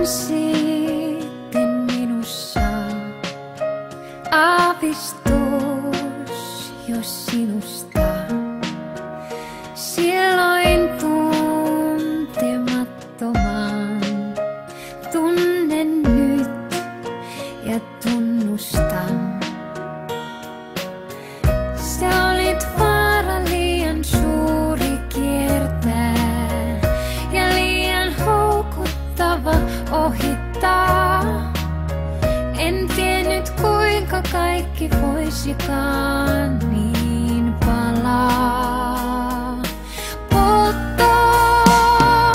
sitten minussa aavistus jos sinusta. Silloin tuntemattoman tunnen nyt ja tunnustan. Sä olit vaara liian suuri kiertää ja liian houkuttava ohittaa. En tiennyt kuinka kaikki voisikaan niin palaa. Polttaa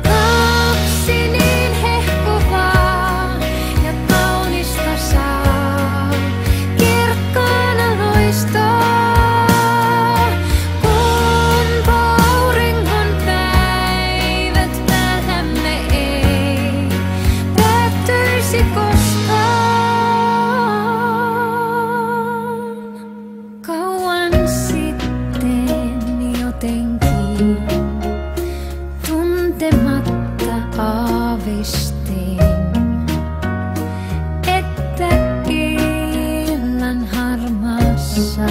kaksi niin hehkuvaa ja kaunista saa kirkkaana loistaa. Kun auringon päivät päällämme ei päättyisi koskaan. Kauan sitten jotenkin tuntematta aavistin, että illan harmaassa